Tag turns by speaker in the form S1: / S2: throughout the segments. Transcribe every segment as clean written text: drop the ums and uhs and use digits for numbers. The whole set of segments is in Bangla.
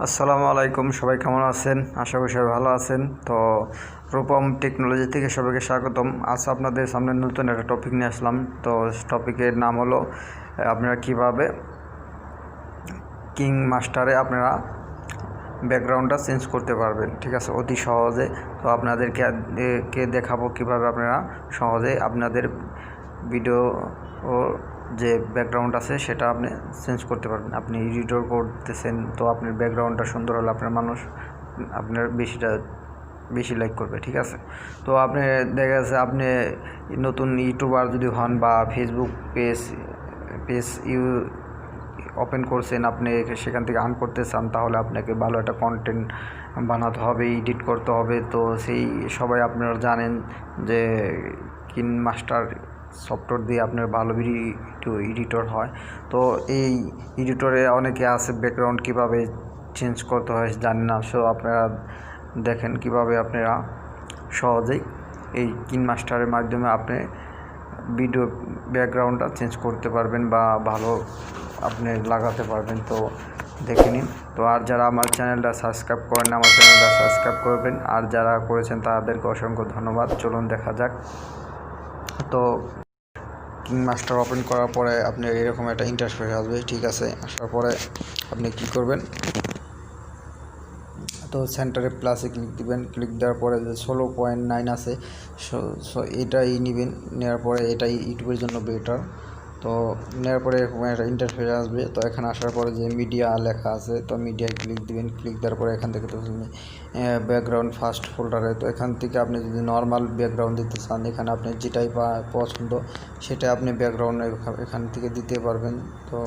S1: আসসালামু আলাইকুম, সবাই কেমন আছেন? আশা করি সবাই ভালো আছেন। তো রূপম টেকনোলজি থেকে সবাইকে স্বাগতম। আজ আপনাদের সামনে নতুন একটা টপিক নিয়ে আসলাম। তো টপিকের নাম হলো আপনারা কিভাবে কিং মাস্টারে আপনারা ব্যাকগ্রাউন্ডটা চেঞ্জ করতে পারবেন, ঠিক আছে, অতি সহজে। তো আপনাদেরকে দেখাবো কিভাবে আপনারা সহজে আপনাদের ভিডিও যে ব্যাকগ্রাউন্ড আছে সেটা আপনি চেঞ্জ করতে পারবেন। আপনি এডিটর করতেছেন, তো আপনার ব্যাকগ্রাউন্ডটা সুন্দর হলে আপনার বেশি লাইক করবে, ঠিক আছে। তো আপনি দেখা যাচ্ছে আপনি নতুন ইউটিউবার যদি হন বা ফেসবুক পেজ ওপেন করছেন, আপনি সেখান থেকে আর্ন করতে চান, তাহলে আপনাকে ভালো একটা কন্টেন্ট বানাতে হবে, এডিট করতে হবে। তো সবাই আপনারা জানেন যে কিন মাস্টার সফটওয়্যার দিয়ে আপনার ভালো ভিডিও এডিটর হয়। তো এই এডিটরে অনেকে আছে ব্যাকগ্রাউন্ড কিভাবে চেঞ্জ করতে হয় জানেন না। সো আপনারা দেখেন কিভাবে আপনারা সহজেই এই কিন মাস্টারের মাধ্যমে আপনি ভিডিও ব্যাকগ্রাউন্ডটা চেঞ্জ করতে পারবেন বা ভালো আপনি লাগাতে পারবেন। তো দেখে নিন। তো আর যারা আমার চ্যানেলটা সাবস্ক্রাইব করেন আমার চ্যানেলটা সাবস্ক্রাইব করবেন, আর যারা করেছেন তাদেরকে অসংখ্য ধন্যবাদ। চলুন দেখা যাক। তো কিং মাস্টার ওপেন করার পরে আপনি এরকম একটা ইন্টারফেস আসবে, ঠিক আছে। আসার পরে আপনি কি করবেন, তো সেন্টারে প্লাসে ক্লিক দিবেন। ক্লিক দেওয়ার পরে যে 16.9 আছে, এটাই নেবেন। নেওয়ার পরে এটাই ইউটিউবের জন্য বেটার। তো নেওয়ার পরে এরকম একটা ইন্টারফেস আসবে। তো এখানে আসার পরে যে মিডিয়া লেখা আছে, তো মিডিয়ায় ক্লিক দিবেন। ক্লিক দেওয়ার পরে এখান থেকে তো ব্যাকগ্রাউন্ড ফার্স্ট ফোল্ডারে, তো এখান থেকে আপনি যদি নর্মাল ব্যাকগ্রাউন্ড দিতে চান, এখানে আপনি যেটাই পছন্দ সেটা আপনি ব্যাকগ্রাউন্ড এখান থেকে দিতে পারবেন। তো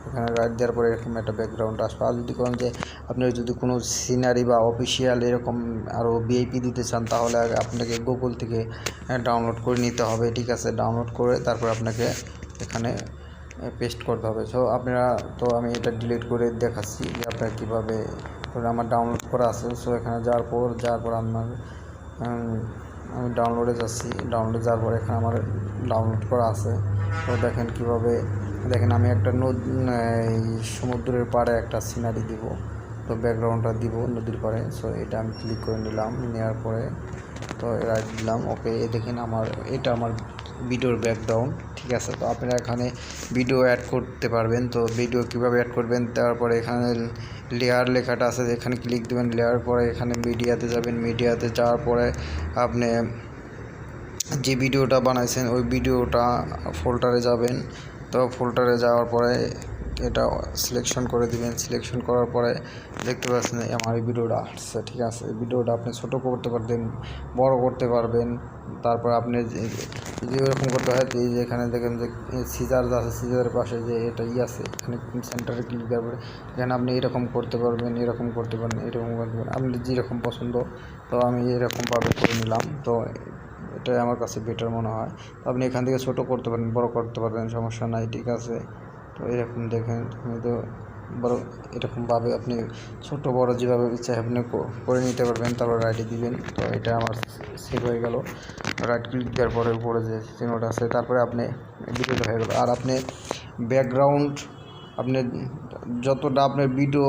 S1: এখানে রাইট দেওয়ার পরে এরকম একটা ব্যাকগ্রাউন্ড আসবে। আর যদি করেন যে আপনি যদি কোনো সিনারি বা অফিসিয়াল এরকম আরও ভিআইপি দিতে চান, তাহলে আপনাকে গুগল থেকে ডাউনলোড করে নিতে হবে, ঠিক আছে। ডাউনলোড করে তারপর আপনাকে এখানে পেস্ট করতে হবে। সো আপনারা, তো আমি এটা ডিলিট করে দেখাচ্ছি যে আপনারা কীভাবে, আমার ডাউনলোড করা আছে। সো এখানে যাওয়ার পর আমি ডাউনলোডে যাচ্ছি। ডাউনলোডে যাওয়ার পর এখানে আমার ডাউনলোড করা আছে। তো দেখেন কীভাবে, দেখেন আমি একটা সমুদ্রের পাড়ে একটা সিনারি দিব, তো ব্যাকগ্রাউন্ডটা দিব নদীর পাড়ে। সো এটা আমি ক্লিক করে নিলাম। নেওয়ার পরে তো রাইট দিলাম, ওকে। দেখেন এটা আমার ভিডিওর ব্যাকগ্রাউন্ড, ঠিক আছে। তো আপনারা এখানে ভিডিও অ্যাড করতে পারবেন। তো ভিডিও কীভাবে অ্যাড করবেন, তারপরে এখানে লেয়ার লেখাটা আছে, এখানে ক্লিক দেবেন। লেয়ার পরে এখানে মিডিয়াতে যাবেন। মিডিয়াতে যাওয়ার পরে আপনি যে ভিডিওটা বানাইছেন ওই ভিডিওটা ফোল্ডারে যাবেন। তো ফোল্ডারে যাওয়ার পরে এটা সিলেকশন করে দিবেন। সিলেকশন করার পরে দেখতে পাচ্ছেন আমার এই ভিডিওটা আসছে, ঠিক আছে। এই ভিডিওটা আপনি ছোটো করতে পারবেন, বড় করতে পারবেন। তারপর আপনি যে এরকম করতে হয়, এই যে এখানে দেখেন যে সিজার আছে, সিজারের পাশে যে এটা আছে, এখানে সেন্টারে ক্লিক দেওয়ার পরে এখানে আপনি এরকম করতে পারবেন, এরকম করতে পারেন, এরকম করতে পারেন, আপনি যেরকম পছন্দ। তো আমি এরকমভাবে করে নিলাম। তো এটাই আমার কাছে বেটার মনে হয়। তো আপনি এখান থেকে ছোটো করতে পারেন, বড় করতে পারবেন, সমস্যা নাই, ঠিক আছে। তো এরকম দেখেন, আমি তো বড় এরকমভাবে আপনি ছোটো বড় যেভাবে ইচ্ছা আপনি করে নিতে পারবেন। তারপর রাইটে দিবেন। তো এটা আমার সেভ হয়ে গেল। রাইট ক্লিক দেওয়ার পরে উপরে যে চিহ্নটা আছে, তারপরে আপনি ভিডিওটা হয়ে গেল। আর আপনি ব্যাকগ্রাউন্ড আপনি যতটা আপনার ভিডিও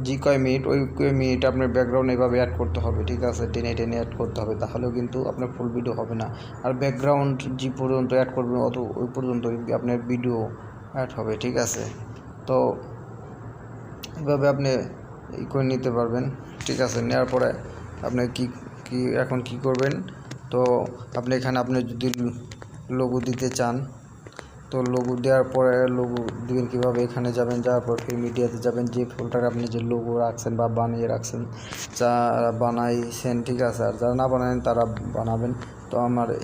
S1: যে কয় মিনিট, ওই কয় মিনিট আপনার ব্যাকগ্রাউন্ড এভাবে অ্যাড করতে হবে, ঠিক আছে। টেনে টেনে অ্যাড করতে হবে, তাহলেও কিন্তু আপনার ফুল ভিডিও হবে না। আর ব্যাকগ্রাউন্ড যে পর্যন্ত অ্যাড করবেন ওই পর্যন্ত আপনার ভিডিও অ্যাড হবে, ঠিক আছে। তো এভাবে আপনি করে নিতে পারবেন, ঠিক আছে। নেওয়ার পরে আপনি এখন কি করবেন, তো আপনি যদি লোগো দিতে চান, তো লোগো দেওয়ার পরে লোগো দিবেন কীভাবে, এখানে যাবেন। যাওয়ার পর ফির মিডিয়াতে যাবেন। যে ফোল্ডারে আপনি যে লোগো রাখছেন বা বানিয়ে রাখছেন, যারা বানাইছেন, ঠিক আছে। আর যারা না বানাবেন তারা বানাবেন। তো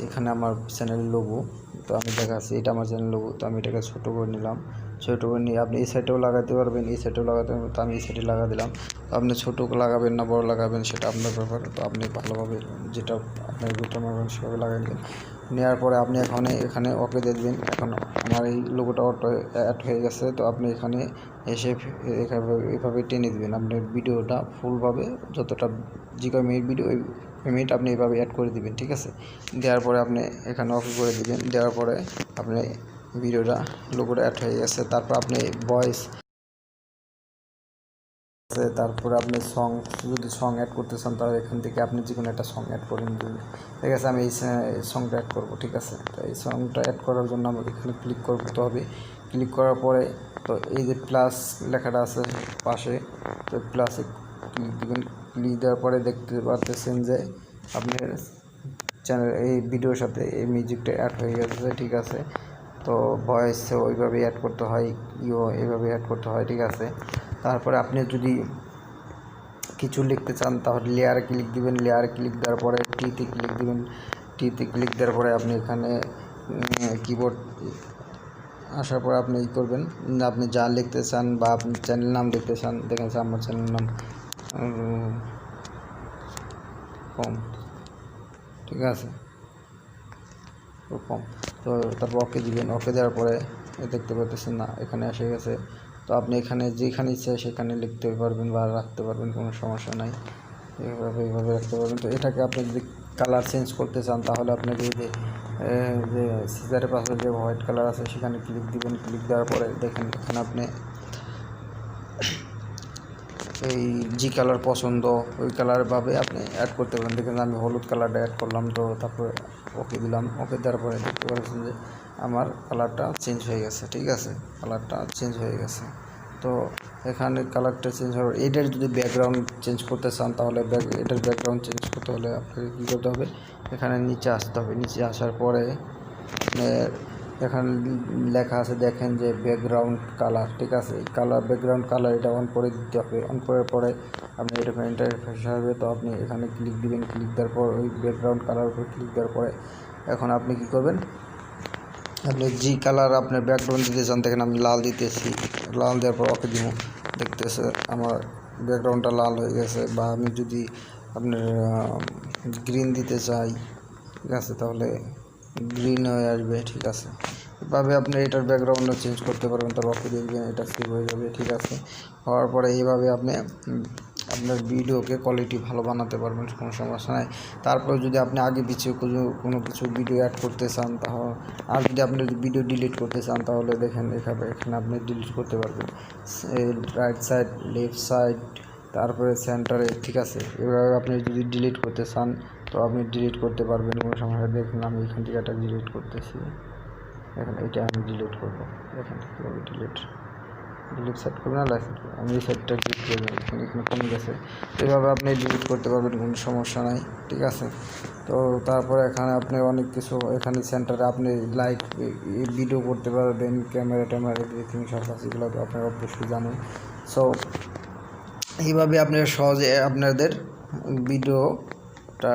S1: এখানে আমার চ্যানেল লোগো, তো আমি দেখাচ্ছি এটা আমার চ্যানেল লোগো। তো আমি এটাকে ছোটো করে নিলাম। ছোটো করে নিয়ে আপনি এই সাইডেও লাগাতে পারবেন, এই সাইডেও লাগাতে পারবেন। তো আমি এই সাইডে লাগা দিলাম। তো আপনি ছোটো লাগাবেন না বড় লাগাবেন সেটা আপনার ব্যাপার। তো আপনি ভালোভাবে যেটা আপনার গুরুত্ব মারবেন সেভাবে লাগাবেন। নেওয়ার পরে আপনি এখানে ওকে দিয়ে দেবেন। এখন আমার এই লোগোটা অ্যাড হয়ে গেছে। তো আপনি এখানে এসে এভাবে টেনে দেবেন আপনার ভিডিওটা ফুলভাবে, যতটা যে কয় মিনিট ভিডিও ওই মিনিট আপনি এভাবে অ্যাড করে দিবেন, ঠিক আছে। দেওয়ার পরে আপনি এখানে ওকে করে দিবেন। দেওয়ার পরে আপনি ভিডিওটা লোগোটা অ্যাড হয়ে গেছে। তারপর আপনি ভয়েস তারপরে আপনি যদি সং অ্যাড করতে চান তাহলে এখান থেকে আপনি যে কোনো একটা সং অ্যাড করেন। ঠিক আছে, আমি এই সংটা অ্যাড করবো। ঠিক আছে, তো এই সংটা অ্যাড করার জন্য আমাকে এখানে ক্লিক করতে হবে। ক্লিক করার পরে তো এই যে প্লাস লেখাটা আছে পাশে, তো প্লাসে ক্লিক দেবেন। ক্লিক দেওয়ার পরে দেখতে পারতেছেন যে আপনার চ্যানেল এই ভিডিওর সাথে এই মিউজিকটা অ্যাড হয়ে গেছে। ঠিক আছে, তো ভয়েস ওইভাবেই অ্যাড করতে হয়, এইভাবে অ্যাড করতে হয়। ঠিক আছে, তারপরে আপনি যদি কিছু লিখতে চান তাহলে লেয়ারে ক্লিক দিবেন। লেয়ারে ক্লিক দেওয়ার পরে টিতে ক্লিক দিবেন। টিতে ক্লিক দেওয়ার পরে আপনি এখানে কিবোর্ড আসার পর আপনি করবেন, আপনি যা লিখতে চান বা আপনি চ্যানেল নাম লিখতে চান। দেখেন আমার চ্যানেল নাম কম। ঠিক আছে, কম। তো তারপর ওকে দিবেন। ওকে দেওয়ার পরে দেখতে পাচ্ছেন না এখানে এসে গেছে। তো আপনি এখানে যেখানে ইচ্ছে সেখানে লিখতে পারবেন বা রাখতে পারবেন, কোনো সমস্যা নাই। এইভাবে রাখতে পারবেন। তো এটাকে আপনি যদি কালার চেঞ্জ করতে চান তাহলে আপনাকে যে সিজারের পাশে যে হোয়াইট কালার আছে সেখানে ক্লিক দিবেন। ক্লিক দেওয়ার পরে দেখেন এখানে আপনি এই যে কালার পছন্দ ওই কালারভাবে আপনি অ্যাড করতে পারেন। দেখেন আমি হলুদ কালারটা অ্যাড করলাম, তো তারপরে ওকে দিলাম। ওকে দেওয়ার পরে দেখতে পাচ্ছেন যে আমার কালারটা চেঞ্জ হয়ে গেছে। ঠিক আছে, কালারটা চেঞ্জ হয়ে গেছে। তো এখানে কালারটা চেঞ্জ হওয়ার, এটার যদি ব্যাকগ্রাউন্ড চেঞ্জ করতে চান তাহলে এটার ব্যাকগ্রাউন্ড চেঞ্জ করতে হলে আপনাকে কী করতে হবে, এখানে নিচে আসতে হবে। নিচে আসার পরে এখানে লেখা আছে দেখেন যে ব্যাকগ্রাউন্ড কালার। ঠিক আছে, এই ব্যাকগ্রাউন্ড কালার এটা অন করে দিতে হবে। অন করার পরে আপনি এরকম ইন্টারফেস হবে। তো আপনি এখানে ক্লিক দিবেন। ক্লিক দেওয়ার পর ওই ব্যাকগ্রাউন্ড কালার উপর ক্লিক দেওয়ার পরে এখন আপনি কী করবেন, আপনি যে কালার আপনার ব্যাকগ্রাউন্ড দিতে চান, দেখেন আমি লাল দিতেছি। লাল দেওয়ার পর ওকে দিব। দেখতেছে আমার ব্যাকগ্রাউন্ডটা লাল হয়ে গেছে। বা আমি যদি আপনার গ্রিন দিতে চাই, ঠিক আছে, তাহলে গ্রিন হয়ে আসবে। ঠিক আছে, এভাবে আপনি এটার ব্যাকগ্রাউন্ডটা চেঞ্জ করতে পারবেন। তারপর ওকে দিয়ে দিবেন, এটা সেভ হয়ে যাবে। ঠিক আছে, হওয়ার পরে এইভাবে আপনি আপনার ভিডিওকে কোয়ালিটি ভালো বানাতে পারবেন, কোনো সমস্যা নাই। তারপর যদি আপনি আগে পিছিয়ে কোনো কিছু ভিডিও অ্যাড করতে চান তাহলে, আর যদি আপনি ভিডিও ডিলিট করতে চান তাহলে দেখেন এখানে আপনি ডিলিট করতে পারবেন। রাইট সাইড, লেফট সাইড, তারপরে সেন্টারে। ঠিক আছে, এভাবে আপনি যদি ডিলিট করতে চান তো আপনি ডিলিট করতে পারবেন, কোনো সমস্যা। দেখুন আমি এখান থেকে একটা ডিলিট করতেছি। এখন এটা আমি ডিলিট করবো। এখান থেকে কীভাবে ডিলিট সেট করবো না, লাইক সেট করবো। আমি এই সেটটা ক্লিক করে দেবো, এখানে কমে গেছে। এভাবে আপনি ডিলিট করতে পারবেন, কোনো সমস্যা নাই। ঠিক আছে, তো তারপরে এখানে আপনি অনেক কিছু, এখানে সেন্টারে আপনি লাইক ভিডিও করতে পারবেন, ক্যামেরা এভরিথিং সব আছে, এগুলো তো আপনারা অবশ্যই জানেন। সো এইভাবে আপনারা সহজে আপনাদের ভিডিওটা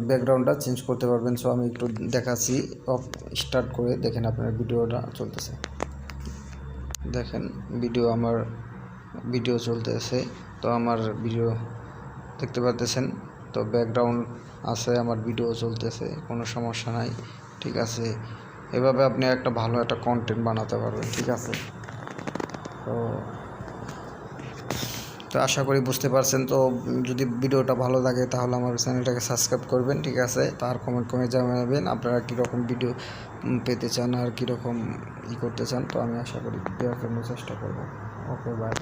S1: ব্যাকগ্রাউন্ডটা চেঞ্জ করতে পারবেন। সো আমি একটু দেখাচ্ছি অফ স্টার্ট করে। দেখেন আপনার ভিডিওটা চলতেছে। দেখেন আমার ভিডিও চলতেছে। তো আমার ভিডিও দেখতে পাচ্ছেন, তো ব্যাকগ্রাউন্ড আছে, আমার ভিডিও চলতেছে, কোনো সমস্যা নাই। ঠিক আছে, এভাবে আপনি একটা ভালো একটা কন্টেন্ট বানাতে পারবেন। ঠিক আছে, তো আশা করি বুঝতে পারছেন। তো যদি ভিডিওটা ভালো লাগে তাহলে আমার চ্যানেলটাকে সাবস্ক্রাইব করবেন। ঠিক আছে, তার কমেন্ট জানাবেন আপনারা কীরকম ভিডিও পেতে চান আর কীরকম করতে চান। তো আমি আশা করি দেওয়ার জন্য চেষ্টা করব। ওকে, বাই।